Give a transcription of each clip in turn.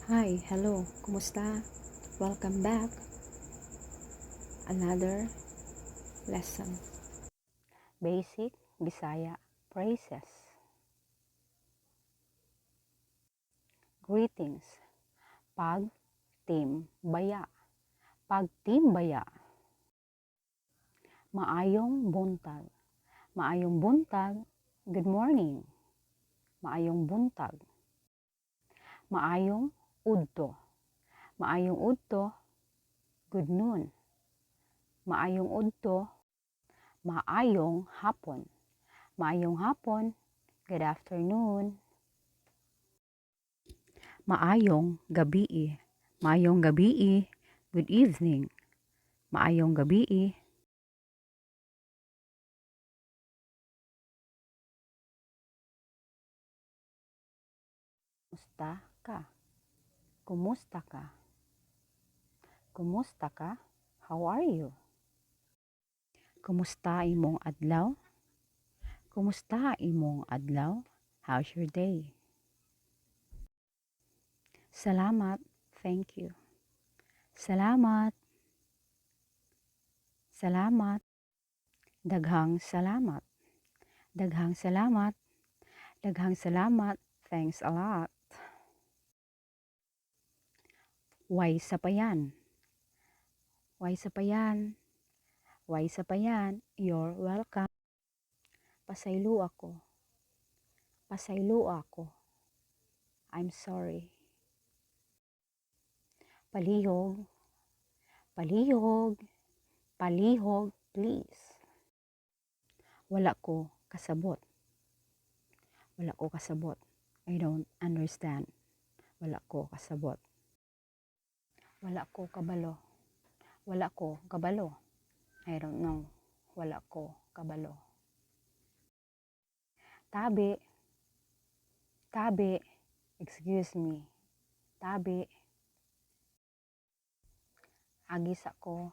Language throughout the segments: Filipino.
Hi, hello, kumusta? Welcome back. Another lesson. Basic Bisaya phrases. Greetings. Pagtimbaya. Pagtimbaya. Maayong buntag. Maayong buntag. Good morning. Maayong buntag. Maayong udto. Maayong udto. Good noon. Maayong udto. Maayong hapon. Maayong hapon. Good afternoon. Maayong gabi. Maayong gabi. Good evening. Maayong gabi. Kumusta ka? Kumusta ka? Kumusta ka? How are you? Kumusta imong adlaw? Kumusta imong adlaw? How's your day? Salamat. Thank you. Salamat. Salamat. Daghang salamat. Daghang salamat. Daghang salamat. Thanks a lot. Way sapayan. Way sapayan. Way sapayan. You're welcome. Pasaylo ako. Pasaylo ako. I'm sorry. Palihog. Palihog. Palihog, please. Wala ko kasabot. Wala ko kasabot. I don't understand. Wala ko kasabot. Wala ko kabalo. Wala ko kabalo. I don't know. Wala ko kabalo. Tabi. Tabi. Excuse me. Tabi. Agis ako.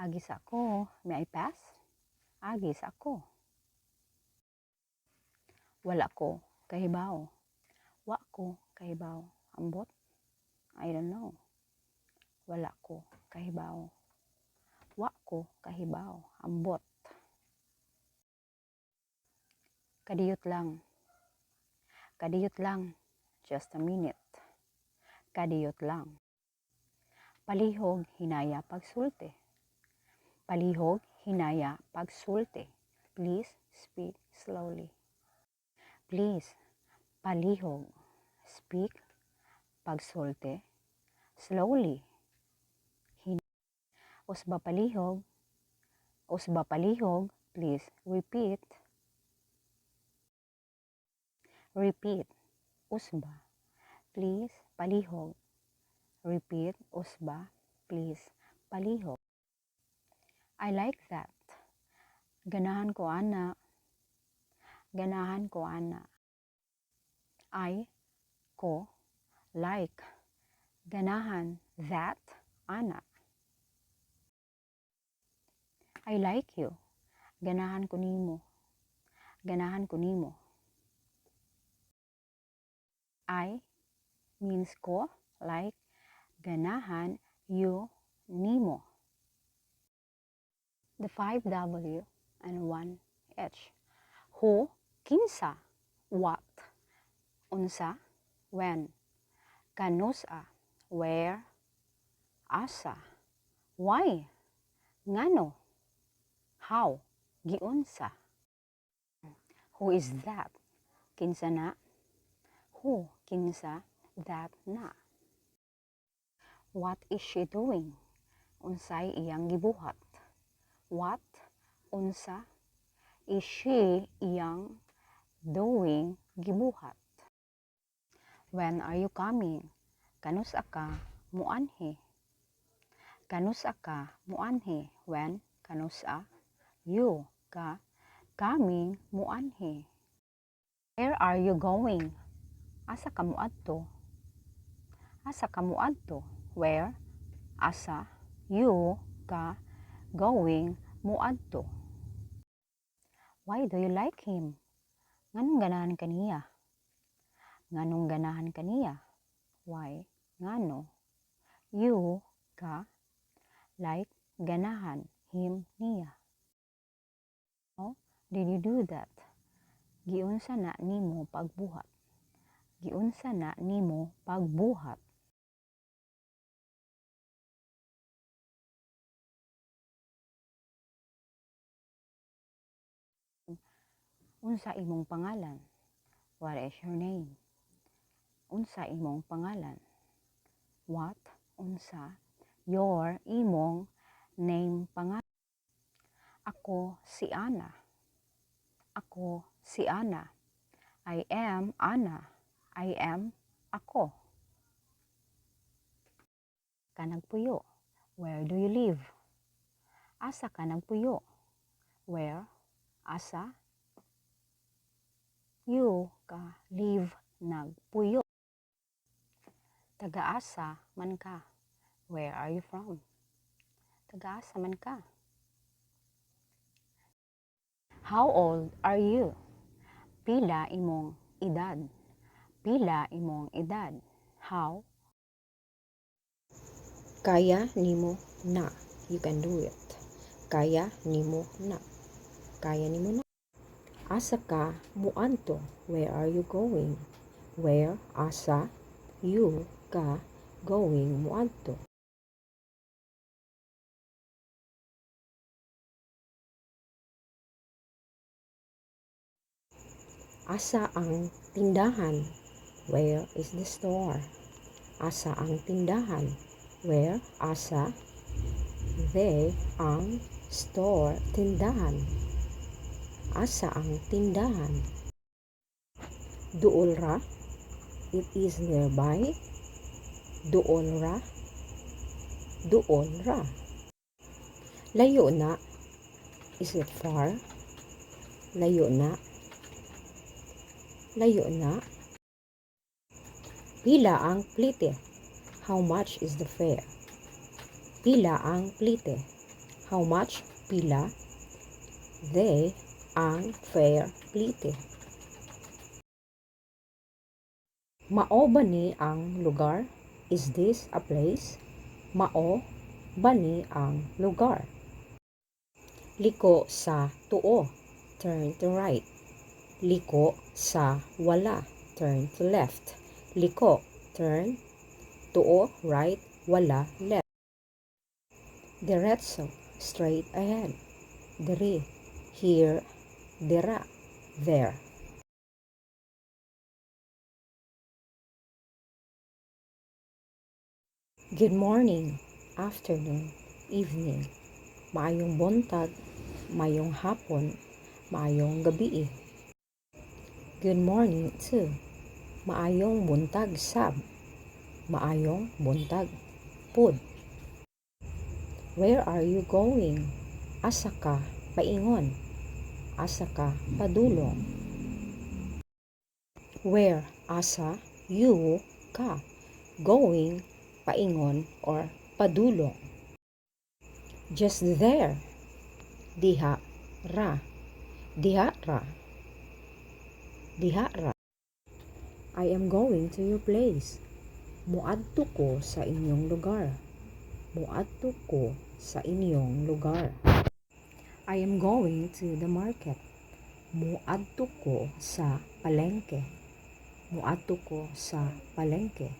Agis ako. May I pass? Agis ako. Wala ko kahibaw. Wa ko kahibaw. Ambot? I don't know. Wala ko kahibaw. Wa ko kahibaw. Ambot. Kadiyot lang. Kadiyot lang. Just a minute. Kadiyot lang. Palihog, hinaya, pagsulti. Palihog, hinaya, pagsulti. Please speak slowly. Please, palihog, speak, pagsulti, slowly. Usba palihog, please repeat. Repeat, usba, please, palihog. Repeat, usba, please, palihog. I like that. Ganahan ko ana. Ganahan ko ana. I ko like. Ganahan that ana. I like you. Ganahan ko nimo. Ganahan ko nimo. I means ko, like, ganahan, you, nimo. The 5W and 1H. Who, kinsa, what, unsa, when, kanusa, where, asa, why, ngano, how, giunsa. Who is that? Kinsa na? Who, kinsa, that na. What is she doing? Unsay iyang gibuhat. What, unsa, is she iyang doing gibuhat. When are you coming? Kanusa ka muanhi. Kanusa ka muanhi. When, kanusa, you ka coming muanhi. Where are you going? Asa ka muadto? Asa ka muadto? Where, asa, you ka going muadto. Why do you like him? Nganong ganahan kaniya? Nganong ganahan kaniya? Why? Ngano? You ka? Like ganahan, him, niya. How did you do that? Giunsa na nimo pagbuhat? Giunsa na nimo pagbuhat? Unsa imong pangalan? What is your name? Unsa imong pangalan? What? Unsa? Your imong name pangalan. Ako si Ana. Ako si Ana. I am Ana. I am ako. Ka nagpuyo. Where do you live? Asa ka nagpuyo? Where? Asa? You ka live nagpuyo. Taga-asa man ka? Where are you from? Taga-asa man ka? How old are you? Pila imong edad? Pila imong edad? How? Kaya nimo na. You can do it. Kaya nimo na. Kaya nimo na. Asa ka muadto? Where are you going? Where asa you ka going muadto? Asa ang tindahan? Where is the store? Asa ang tindahan? Where asa they ang store tindahan? Asa ang tindahan? Duol ra? It is nearby. Duol ra? Duol ra. Layo na? Is it far? Layo na? Layo na? Pila ang plite? How much is the fare? Pila ang plite? How much? Pila? They ang fare plite. Mao ba ni ang lugar? Is this a place? Mao ba ni ang lugar? Liko sa tuo. Turn to right. Liko sa wala. Turn to left. Liko, turn. Tuo, right. Wala, left. Diretso, straight ahead. Diri, here, dira, there. Good morning, afternoon, evening. Maayong buntag, maayong hapon, maayong gabi. Good morning too. Maayong buntag sab. Maayong buntag pud. Where are you going? Asa ka paingon? Asa ka padulong? Where asa you ka going paingon or padulong? Just there. Diha ra. Diha ra. Diha ra. I am going to your place. Muadto ko sa inyong lugar. Muadto ko sa inyong lugar. I am going to the market. Muadto ko sa palengke. Muadto ko sa palengke.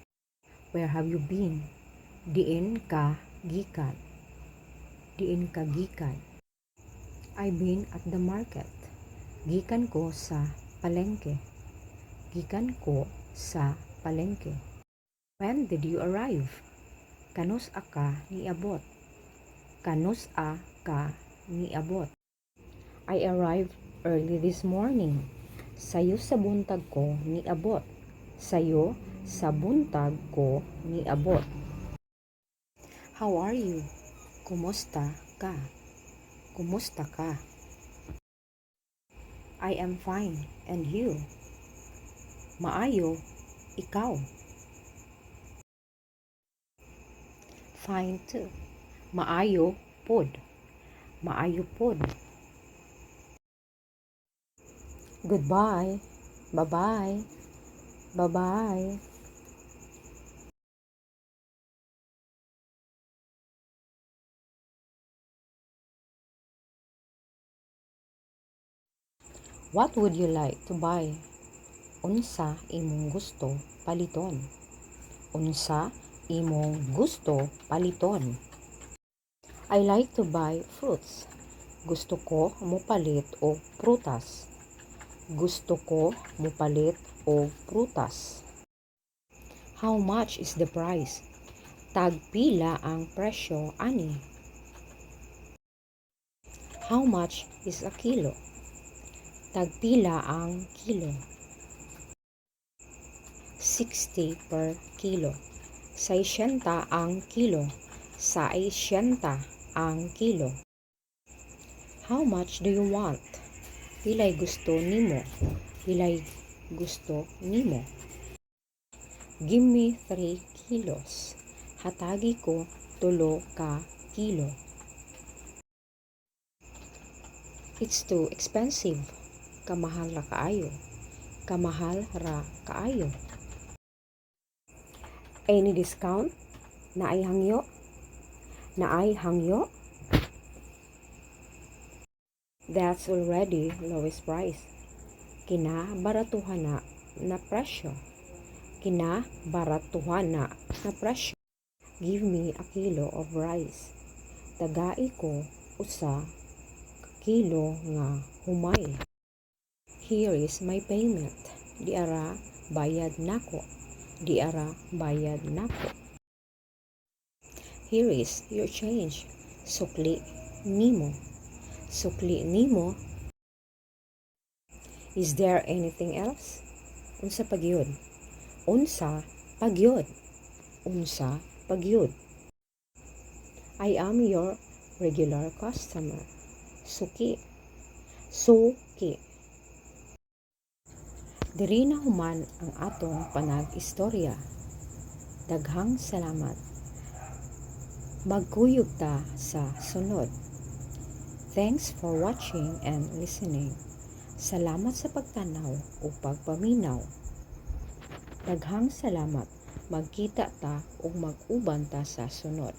Where have you been? Diin ka gikan. Diin ka gikan. I've been at the market. Gikan ko sa palengke. Gikan ko sa palengke. When did you arrive? Kanus a ka niabot? Kanus a ka niabot? I arrived early this morning. Sayo sa buntag ko niabot. Sayo sa buntag ko niabot. How are you? Kumusta ka? Kumusta ka? I am fine. And you? Maayo, ikaw? Fine too. Maayo pod. Maayo pod. Goodbye. Bye-bye. Bye-bye. What would you like to buy? Unsa imong gusto paliton? Unsa imong gusto paliton? I like to buy fruits. Gusto ko mopalit og prutas. Gusto ko mopalit og prutas. How much is the price? Tag pila ang presyo ani? How much is a kilo? Tag pila ang kilo? 60 per kilo. 60 ang kilo. 60 ang kilo. How much do you want? Pilay gusto nimo? Pilay gusto nimo? Give me 3 kilos. Hatagi ko 3 ka kilo. It's too expensive. Kamahal ra kaayo. Kamahal ra kaayo. Any discount? Naay hangyo? Naay hangyo? That's already lowest price. Kinabaratuhan na presyo. Kinabaratuhan na presyo. Give me a kilo of rice. Tagai ko usa ka kilo nga humay. Here is my payment. Diara bayad nako. Diara bayad nako. Here is your change. Sukli nimo. Sukli nimo. Is there anything else? Unsa pagyud? Unsa pagyud? Unsa pagyud? I am your regular customer. Suki. Suki. Diri na human ang atong panag-istorya. Daghang salamat. Magkuyog ta sa sunod. Thanks for watching and listening. Salamat sa pagtanaw o pagpaminaw. Daghang salamat. Magkita ta o mag-uban ta sa sunod.